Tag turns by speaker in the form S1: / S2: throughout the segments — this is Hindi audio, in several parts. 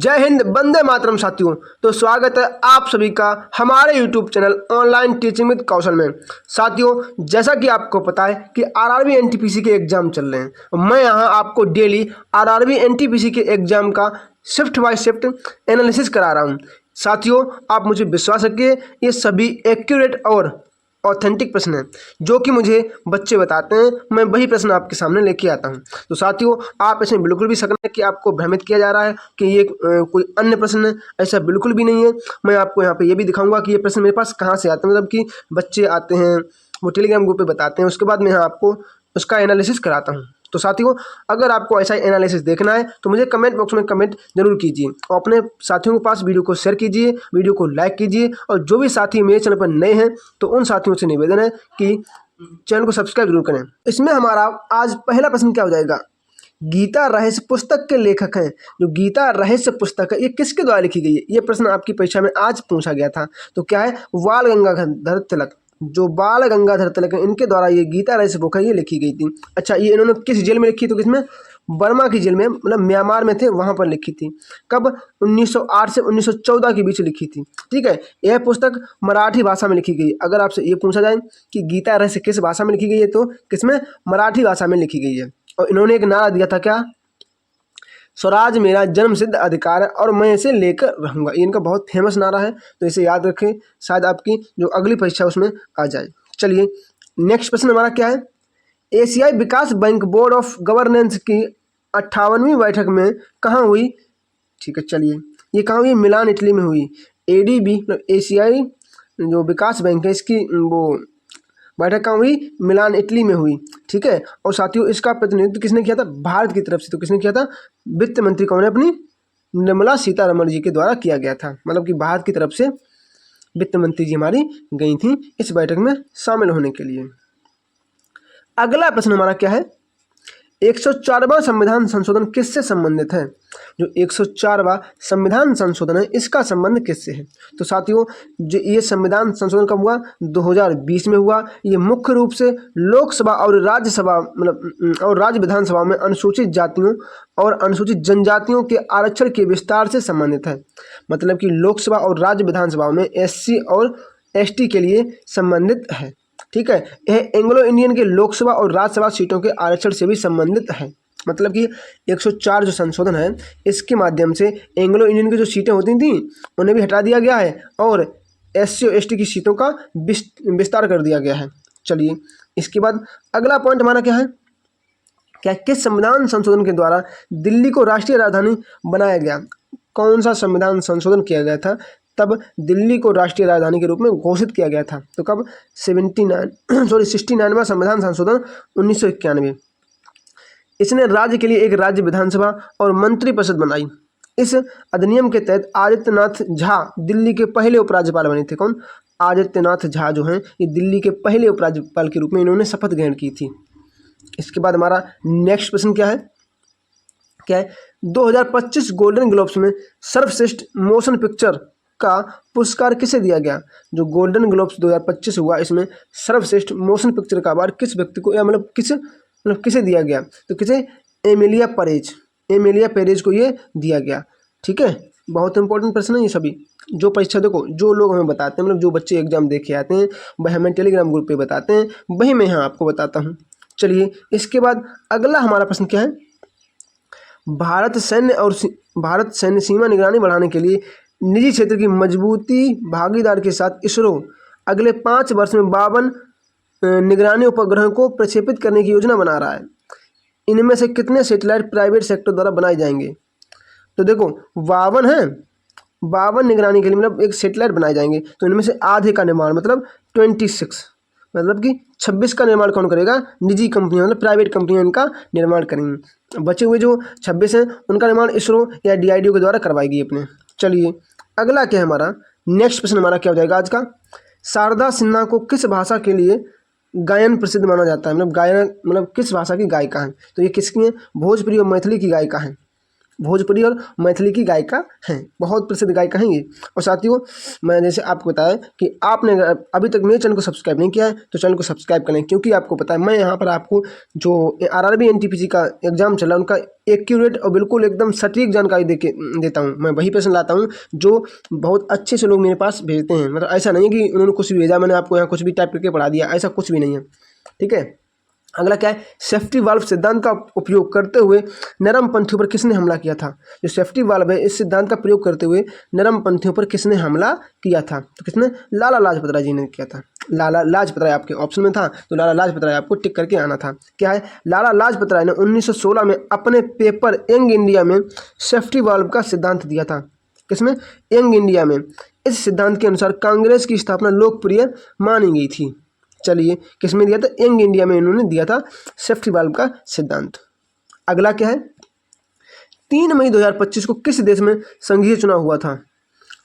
S1: जय हिंद, वंदे मातरम साथियों। तो स्वागत है आप सभी का हमारे YouTube channel online teaching with Kaushal में। साथियों, जैसा कि आपको पता है कि आरआरबी एनटीपीसी के एग्जाम चल रहे हैं। मैं यहां आपको डेली आरआरबी एनटीपीसी के एग्जाम का शिफ्ट बाय शिफ्ट एनालिसिस करा रहा हूं। साथियों, आप मुझे विश्वास रखिए, ये सभी एक्यूरेट और ऑथेंटिक प्रश्न है जो कि मुझे बच्चे बताते हैं, मैं वही प्रश्न आपके सामने लेके आता हूं। तो साथियों, आप इसमें बिल्कुल भी शक नहीं कि आपको भ्रमित किया जा रहा है कि ये कोई अन्य प्रश्न है, ऐसा बिल्कुल भी नहीं है। मैं आपको यहाँ पे ये भी दिखाऊंगा कि ये प्रश्न मेरे पास कहाँ से आते हैं, मतलब कि बच्चे आते हैं, वो टेलीग्राम ग्रुप पे बताते हैं, उसके बाद मैं यहाँ आपको उसका एनालिसिस कराता हूँ। तो साथियों, अगर आपको ऐसा एनालिसिस देखना है तो मुझे कमेंट बॉक्स में कमेंट जरूर कीजिए और अपने साथियों के पास वीडियो को शेयर कीजिए, वीडियो को लाइक कीजिए। और जो भी साथी मेरे चैनल पर नए हैं तो उन साथियों से निवेदन है कि चैनल को सब्सक्राइब जरूर करें। इसमें हमारा आज पहला प्रश्न क्या हो जाएगा, गीता रहस्य पुस्तक के लेखक हैं। जो गीता रहस्य पुस्तक है ये किसके द्वारा लिखी गई है, ये प्रश्न आपकी परीक्षा में आज पूछा गया था। तो क्या है, बाल गंगाधर तिलक। जो बाल गंगाधर तिलक है इनके द्वारा ये गीता रहस्य बुक है, ये लिखी गई थी। अच्छा, ये इन्होंने किस जेल में लिखी, तो किसमें, बर्मा की जेल में, मतलब म्यांमार में थे, वहां पर लिखी थी। कब, 1908 से 1914 के बीच लिखी थी। ठीक है, यह पुस्तक मराठी भाषा में लिखी गई। अगर आपसे ये पूछा जाए कि गीता रहस्य किस भाषा में लिखी गई है, तो किसमें, मराठी भाषा में लिखी गई है। और इन्होंने एक नारा दिया था, क्या, स्वराज मेरा जन्म सिद्ध अधिकार है और मैं इसे लेकर रहूंगा। ये इनका बहुत फेमस नारा है, तो इसे याद रखें, शायद आपकी जो अगली परीक्षा उसमें आ जाए। चलिए, नेक्स्ट प्रश्न हमारा क्या है, एशियाई विकास बैंक बोर्ड ऑफ गवर्नेंस की 58वीं बैठक में कहाँ हुई। ठीक है, चलिए, ये कहाँ हुई, मिलान इटली में हुई। एडीबी मतलब एशियाई जो विकास बैंक है, इसकी वो बैठक कहाँ हुई, मिलान इटली में हुई। ठीक है, और साथियों इसका प्रतिनिधित्व किसने किया था, भारत की तरफ से। तो किसने किया था, वित्त मंत्री कौन है, अपनी निर्मला सीतारमण जी के द्वारा किया गया था। मतलब कि भारत की तरफ से वित्त मंत्री जी हमारी गई थी इस बैठक में शामिल होने के लिए। अगला प्रश्न हमारा क्या है, 104वां संविधान संशोधन किससे संबंधित है। जो 104वां संविधान संशोधन है इसका संबंध किससे है। तो साथियों, जो ये संविधान संशोधन कब हुआ, 2020 में हुआ। ये मुख्य रूप से लोकसभा और राज्यसभा मतलब और राज्य विधानसभा में अनुसूचित जातियों और अनुसूचित जनजातियों के आरक्षण के विस्तार से संबंधित है। मतलब कि लोकसभा और राज्य विधानसभा में SC और ST के लिए संबंधित है। ठीक है, यह एंग्लो इंडियन के लोकसभा और राज्यसभा सीटों के आरक्षण से भी संबंधित है। मतलब कि 104 जो संशोधन है इसके माध्यम से एंग्लो इंडियन की जो सीटें होती थी उन्हें भी हटा दिया गया है और SC और ST की सीटों का विस्तार कर दिया गया है। चलिए, इसके बाद अगला पॉइंट हमारा क्या है, क्या किस संविधान संशोधन के द्वारा दिल्ली को राष्ट्रीय राजधानी बनाया गया। कौन सा संविधान संशोधन किया गया था तब दिल्ली को राष्ट्रीय राजधानी के रूप में घोषित किया गया था। तो कब, 69वां संविधान संशोधन 1991। इसने राज्य के लिए एक राज्य विधानसभा और मंत्रिपरिषद बनाई। इस अधिनियम के तहत आदित्यनाथ झा दिल्ली के पहले उपराज्यपाल बने थे। कौन, आदित्यनाथ झा जो हैं ये दिल्ली के पहले उपराज्यपाल के रूप में इन्होंने शपथ ग्रहण की थी। इसके बाद हमारा नेक्स्ट प्रश्न क्या है, 2025 गोल्डन ग्लोब्स में सर्वश्रेष्ठ मोशन पिक्चर का पुरस्कार किसे दिया गया। जो गोल्डन ग्लोब्स 2025 हुआ इसमें सर्वश्रेष्ठ मोशन पिक्चर का अवार्ड किस व्यक्ति को, या मतलब किसे दिया गया, तो किसे, एमिलिया पेरेज को ये दिया गया। ठीक है, बहुत इंपॉर्टेंट प्रश्न है ये सभी। जो परीक्षा, देखो जो लोग हमें बताते हैं, मतलब जो बच्चे एग्जाम दे के आते हैं वह हमें टेलीग्राम ग्रुप पे बताते हैं, वही मैं यहाँ आपको बताता हूँ। चलिए, इसके बाद अगला हमारा प्रश्न क्या है, भारत सैन्य सीमा निगरानी बढ़ाने के लिए निजी क्षेत्र की मजबूती भागीदार के साथ इसरो अगले 5 वर्ष में 52 निगरानी उपग्रहों को प्रक्षेपित करने की योजना बना रहा है। इनमें से कितने सैटेलाइट प्राइवेट सेक्टर द्वारा बनाए जाएंगे। तो देखो 52 है, 52 निगरानी के लिए मतलब एक सैटेलाइट बनाए जाएंगे। तो इनमें से आधे का निर्माण मतलब 26, मतलब कि 26 का निर्माण कौन करेगा, निजी कंपनियां, मतलब प्राइवेट कंपनियां इनका निर्माण करेंगी। बचे हुए जो 26 हैं उनका निर्माण इसरो या DRDO के द्वारा करवाएगी अपने। चलिए, अगला क्या है हमारा, नेक्स्ट प्रश्न हमारा क्या हो जाएगा आज का, शारदा सिन्हा को किस भाषा के लिए गायन प्रसिद्ध माना जाता है। मतलब गायन मतलब किस भाषा की गायिका है। तो ये किसकी है, भोजपुरी और मैथिली की गायिका है। भोजपुरी और मैथिली की गायिका हैं, बहुत प्रसिद्ध गायिका हैं ये। और साथियों मैं जैसे आपको बताया कि आपने अगर अभी तक मेरे चैनल को सब्सक्राइब नहीं किया है तो चैनल को सब्सक्राइब करें, क्योंकि आपको पता है मैं यहाँ पर आपको जो आरआरबी एनटीपीसी का एग्जाम चला उनका एक्यूरेट और बिल्कुल एकदम सटीक जानकारी देता हूँ। मैं वही प्रश्न लाता हूँ जो बहुत अच्छे से लोग मेरे पास भेजते हैं। मतलब ऐसा नहीं है कि उन्होंने कुछ भी भेजा मैंने आपको यहाँ कुछ भी टाइप करके पढ़ा दिया, ऐसा कुछ भी नहीं है। ठीक है, अगला क्या है, सेफ्टी वाल्व सिद्धांत का उपयोग करते हुए नरम पंथियों पर किसने हमला किया था। जो सेफ्टी वाल्व है इस सिद्धांत का प्रयोग करते हुए नरम पंथियों पर किसने हमला किया था, तो किसने, लाला लाजपत राय जी ने किया था। लाला लाजपत राय आपके ऑप्शन में था तो लाला लाजपत राय आपको टिक करके आना था। क्या है, लाला लाजपत राय ने 1916 में अपने पेपर यंग इंडिया में सेफ्टी वाल्व का सिद्धांत दिया था। किसमें, यंग इंडिया में। इस सिद्धांत के अनुसार कांग्रेस की स्थापना लोकप्रिय मानी गई थी। चलिए किसमें दिया था, यंग इंडिया में इन्होंने दिया था सेफ्टी वाल्व का सिद्धांत। अगला क्या है, 3 मई 2025 को किस देश में संघीय चुनाव हुआ था।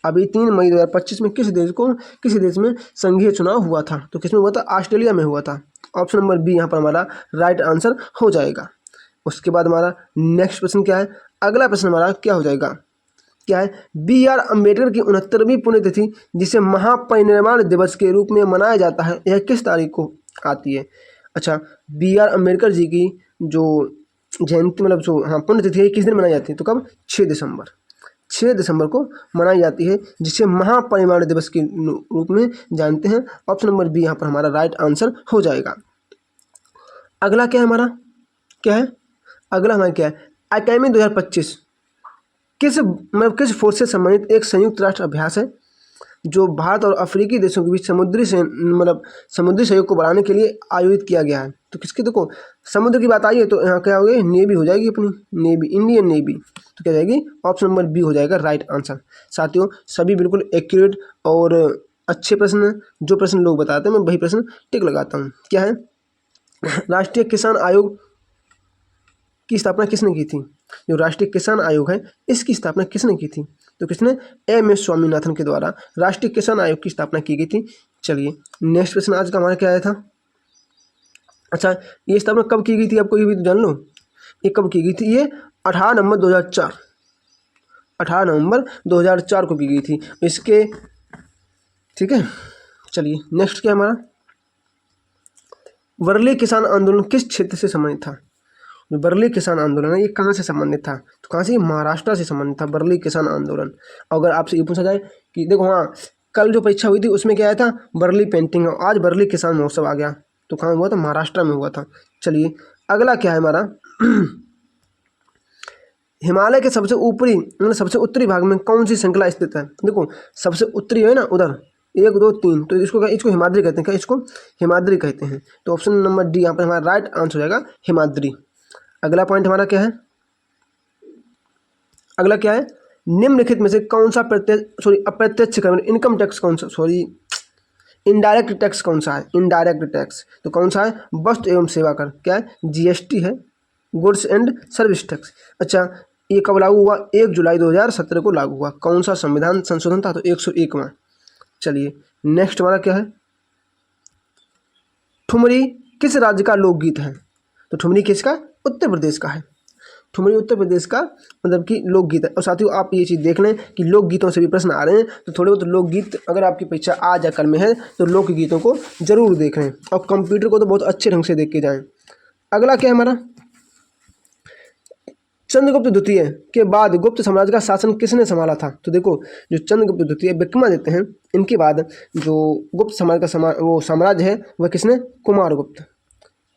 S1: अभी 3 मई 2025 में किस देश में संघीय चुनाव हुआ था, तो किसमें हुआ था, ऑस्ट्रेलिया में हुआ था। ऑप्शन नंबर बी यहाँ पर हमारा राइट आंसर हो जाएगा। उसके बाद हमारा नेक्स्ट प्रश्न क्या है, अगला प्रश्न हमारा क्या हो जाएगा, क्या है, BR अम्बेडकर की 69वीं पुण्यतिथि जिसे महापरिनिर्वाण दिवस के रूप में मनाया जाता है यह किस तारीख को आती है। अच्छा, BR अम्बेडकर जी की जो जयंती मतलब जो पुण्यतिथि है किस दिन मनाई जाती है, तो कब, 6 दिसंबर को मनाई जाती है, जिसे महापरिनिर्वाण दिवस के रूप में जानते हैं। ऑप्शन नंबर बी यहाँ पर हमारा राइट आंसर हो जाएगा। अगला क्या है हमारा, क्या है, अगला हमारा क्या है, अकादमी 2025 किस फोर्स से संबंधित एक संयुक्त राष्ट्र अभ्यास है जो भारत और अफ्रीकी देशों के बीच समुद्री सहयोग को बढ़ाने के लिए आयोजित किया गया है। तो किसकी, देखो समुद्र की बात आई है तो यहाँ क्या हो गई, नेवी हो जाएगी अपनी, नेवी, इंडियन नेवी। तो क्या जाएगी, ऑप्शन नंबर बी हो जाएगा राइट आंसर। साथियों सभी बिल्कुल एक्यूरेट और अच्छे प्रश्न, जो प्रश्न लोग बताते हैं मैं वही प्रश्न टिक लगाता हूँ। क्या है, राष्ट्रीय किसान आयोग की स्थापना किसने की थी। जो राष्ट्रीय किसान आयोग है इसकी स्थापना किसने की थी, तो किसने, MS स्वामीनाथन के द्वारा राष्ट्रीय किसान आयोग की स्थापना की गई थी। चलिए नेक्स्ट प्रश्न आज का हमारा क्या आया था। अच्छा, ये स्थापना कब की गई थी, आपको ये भी तो जान लो, ये कब की गई थी, ये 18 नवंबर 2004, 18 नवंबर 2004 को की गई थी इसके। ठीक है, चलिए नेक्स्ट क्या हमारा, वर्ली किसान आंदोलन किस क्षेत्र से संबंधित था। जो बर्ली किसान आंदोलन है ये कहाँ से संबंधित था, तो कहाँ से, महाराष्ट्र से संबंधित था बर्ली किसान आंदोलन। अगर आपसे ये पूछा जाए कि देखो हाँ कल जो परीक्षा हुई थी उसमें क्या आया था, बर्ली पेंटिंग, आज बर्ली किसान महोत्सव आ गया, तो कहाँ हुआ था, महाराष्ट्र में हुआ था। चलिए अगला क्या है हमारा, हिमालय के सबसे ऊपरी मतलब सबसे उत्तरी भाग में कौन सी श्रृंखला स्थित है। देखो सबसे उत्तरी है ना उधर 1 2 3, तो इसको हिमाद्री कहते हैं। क्या इसको हिमाद्री कहते हैं, तो ऑप्शन नंबर डी यहाँ पर हमारा राइट आंसर हो जाएगा हिमाद्री। अगला पॉइंट हमारा क्या है, अगला क्या है, निम्नलिखित में से कौन सा अप्रत्यक्ष कर इनकम टैक्स कौन सा, इनडायरेक्ट टैक्स कौन सा है, इनडायरेक्ट टैक्स तो कौन सा है, वस्तु एवं सेवा कर। क्या है, GST है, गुड्स एंड सर्विस टैक्स। अच्छा ये कब लागू हुआ, 1 जुलाई 2017 को लागू हुआ। कौन सा संविधान संशोधन था, तो 101वां। चलिए नेक्स्ट हमारा क्या है, ठुमरी किस राज्य का लोकगीत है, तो ठुमरी किसका, उत्तर प्रदेश का है। ठुमरी उत्तर प्रदेश का मतलब कि लोकगीत है। और साथियों आप ये चीज़ देख लें कि लोकगीतों से भी प्रश्न आ रहे हैं, तो थोड़े बहुत लोकगीत अगर आपकी परीक्षा आज या कल में है तो लोकगीतों को जरूर देख लें और कंप्यूटर को तो बहुत अच्छे ढंग से देख के जाएं। अगला क्या है हमारा, चंद्रगुप्त द्वितीय के बाद गुप्त साम्राज्य का शासन किसने संभाला था। तो देखो जो चंद्रगुप्त द्वितीय विक्रमादित्य हैं इनके बाद जो गुप्त समाज का वो साम्राज्य है वह किसने,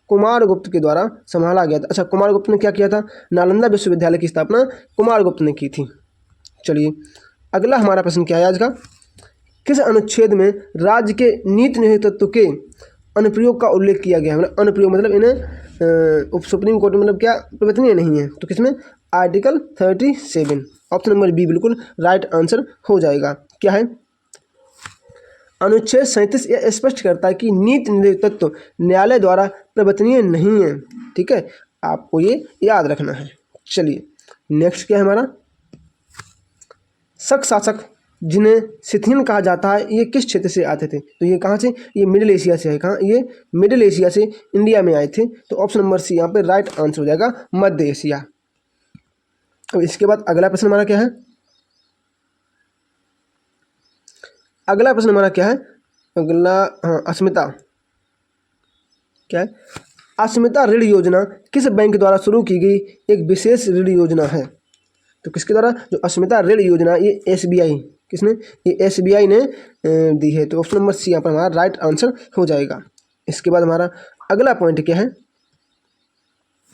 S1: कुमारगुप्त के द्वारा संभाला गया था। अच्छा कुमारगुप्त ने क्या किया था, नालंदा विश्वविद्यालय की स्थापना कुमारगुप्त ने की थी। चलिए अगला हमारा प्रश्न क्या है आज का, किस अनुच्छेद में राज्य के नीति निर्णय तत्व के अनुप्रयोग का उल्लेख किया गया है। मतलब अनुप्रयोग मतलब इन्हें सुप्रीम कोर्ट मतलब क्या प्रवर्तनीय नहीं है, तो किसमें, आर्टिकल 37। ऑप्शन नंबर बी बिल्कुल राइट आंसर हो जाएगा। क्या है, अनुच्छेद 37 यह स्पष्ट करता है कि नीति निर्णय तत्व न्यायालय द्वारा प्रवर्तनीय नहीं है। ठीक है, आपको ये याद रखना है। चलिए नेक्स्ट क्या है हमारा, शक शासक जिन्हें सिथियन कहा जाता है ये किस क्षेत्र से आते थे, तो ये कहाँ से, ये मिडिल एशिया से है। कहाँ, ये मिडिल एशिया से इंडिया में आए थे, तो ऑप्शन नंबर सी यहाँ पे राइट आंसर हो जाएगा, मध्य एशिया। अब इसके बाद अगला प्रश्न हमारा क्या है, अगला प्रश्न हमारा क्या है, अगला हाँ अस्मिता क्या है, अस्मिता ऋण योजना किस बैंक द्वारा शुरू की गई एक विशेष ऋण योजना है। तो किसके द्वारा, जो अस्मिता ऋण योजना ये एसबीआई, किसने, ये एसबीआई ने दी है। तो ऑप्शन नंबर सी यहाँ पर हमारा राइट आंसर हो जाएगा। इसके बाद हमारा अगला पॉइंट क्या है,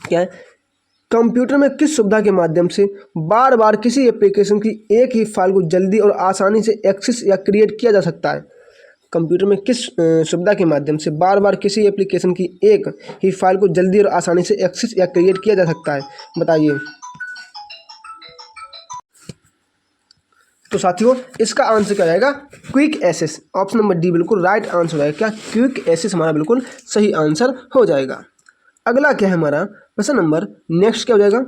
S1: क्या है, कंप्यूटर में किस सुविधा के माध्यम से बार बार किसी एप्लीकेशन की एक ही फाइल को जल्दी और आसानी से एक्सेस या क्रिएट किया जा सकता है। कंप्यूटर में किस सुविधा के माध्यम से बार बार किसी एप्लीकेशन की एक ही फाइल को जल्दी और आसानी से एक्सेस या क्रिएट किया जा सकता है, बताइए। तो साथियों इसका आंसर क्या जाएगा, quick access. Option number D बिल्कुल राइट आंसर हो जाएगा। क्या, क्विक एक्सेस हमारा बिल्कुल सही आंसर हो जाएगा। अगला क्या है हमारा प्रश्न नंबर नेक्स्ट क्या हो जाएगा,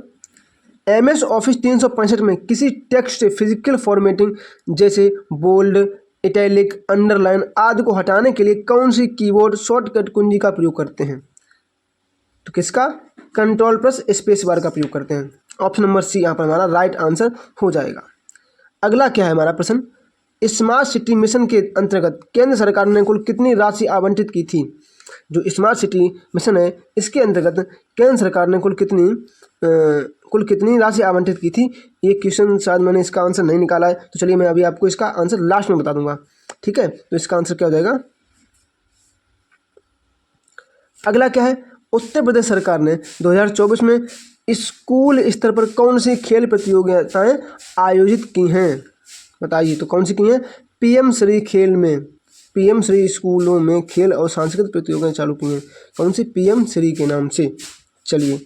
S1: MS ऑफिस 365 में किसी टेक्स्ट फिजिकल फॉर्मेटिंग जैसे बोल्ड, इटैलिक, अंडरलाइन आदि को हटाने के लिए कौन सी कीबोर्ड शॉर्टकट कुंजी का प्रयोग करते हैं। तो किसका, कंट्रोल प्लस स्पेस बार का प्रयोग करते हैं। ऑप्शन नंबर सी यहाँ पर हमारा राइट आंसर हो जाएगा। अगला क्या है हमारा प्रश्न, स्मार्ट सिटी मिशन के अंतर्गत केंद्र सरकार ने कुल कितनी राशि आवंटित की थी। जो स्मार्ट सिटी मिशन है इसके अंतर्गत केंद्र सरकार ने कुल कितनी राशि आवंटित की थी। ये क्वेश्चन शायद मैंने इसका आंसर नहीं निकाला है, तो चलिए मैं अभी आपको इसका आंसर लास्ट में बता दूंगा, ठीक है। तो इसका आंसर क्या हो जाएगा, अगला क्या है, उत्तर प्रदेश सरकार ने 2024 में स्कूल स्तर पर कौन सी खेल प्रतियोगिताएं आयोजित की हैं, बताइए। तो कौन सी की हैं, PM श्री खेल में, PM श्री स्कूलों में खेल और सांस्कृतिक प्रतियोगिताएं चालू की हैं, कौन सी, PM श्री के नाम से। चलिए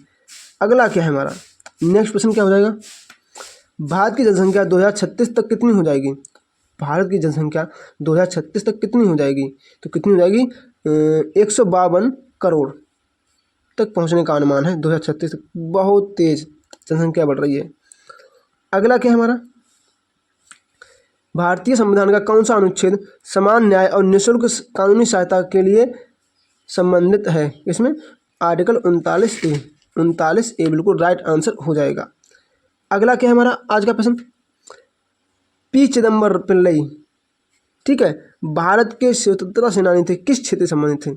S1: अगला क्या है हमारा नेक्स्ट प्रश्न क्या हो जाएगा, भारत की जनसंख्या 2036 तक कितनी हो जाएगी। भारत की जनसंख्या 2036 तक कितनी हो जाएगी, तो कितनी हो जाएगी, 152 करोड़ तक पहुंचने का अनुमान है 2036 तक। बहुत तेज जनसंख्या बढ़ रही है। अगला क्या है हमारा, भारतीय संविधान का कौन सा अनुच्छेद समान न्याय और निःशुल्क कानूनी सहायता के लिए संबंधित है। इसमें आर्टिकल 39A बिल्कुल राइट आंसर हो जाएगा। अगला क्या है हमारा आज का प्रश्न, P चिदम्बर पिल्लई, ठीक है, भारत के स्वतंत्रता सेनानी थे, किस क्षेत्र से संबंधित थे।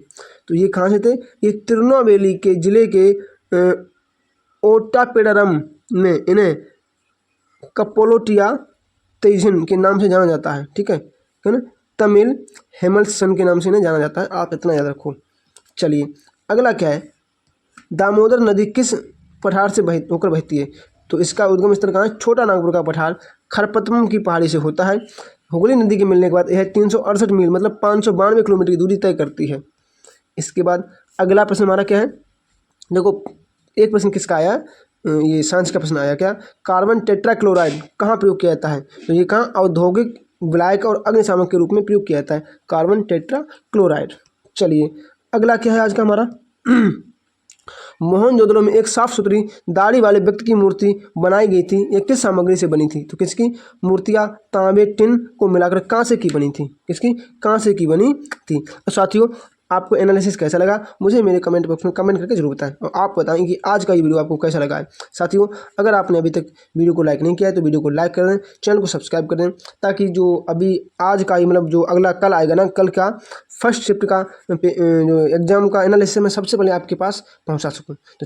S1: तो ये कहाँ से थे, ये तिरुनेलवेली के जिले के ओट्टापिडारम में इन्हें कपोलोटिया तेजन के नाम से जाना जाता है, ठीक है ना, तमिल हेमल्सन के नाम से इन्हें जाना जाता है, आप इतना याद रखो। चलिए अगला क्या है, दामोदर नदी किस पठार से होकर बहती है। तो इसका उद्गम स्थल कहाँ है, छोटा नागपुर का पठार खरपतम की पहाड़ी से होता है। हुगली नदी के मिलने के बाद यह 368 मील मतलब 592 किलोमीटर की दूरी तय करती है। इसके बाद अगला प्रश्न हमारा क्या है, देखो एक प्रश्न किसका आया, ये साइंस का प्रश्न आया, क्या, कार्बन टेट्राक्लोराइड कहाँ प्रयोग किया जाता है। तो ये कहाँ, औद्योगिक विलायक और अग्निशामक के रूप में प्रयोग किया जाता है, कार्बन टेट्राक्लोराइड। चलिए अगला क्या है आज का हमारा, मोहनजोदड़ो में एक साफ सुथरी दाढ़ी वाले व्यक्ति की मूर्ति बनाई गई थी, ये किस सामग्री से बनी थी। तो किसकी मूर्तियाँ तांबे टिन को मिलाकर कांसे की बनी थी, किसकी, कांसे की बनी थी। तो साथियों आपको एनालिसिस कैसा लगा मुझे मेरे कमेंट बॉक्स में कमेंट करके जरूर बताएं, और आप बताएं कि आज का ये वीडियो आपको कैसा लगा है। साथियों अगर आपने अभी तक वीडियो को लाइक नहीं किया है तो वीडियो को लाइक कर दें, चैनल को सब्सक्राइब कर दें, ताकि जो अभी आज का ही मतलब जो अगला कल आएगा ना, कल का फर्स्ट शिफ्ट का जो एग्जाम का एनालिसिस मैं सबसे पहले आपके पास पहुँचा सकूँ। तो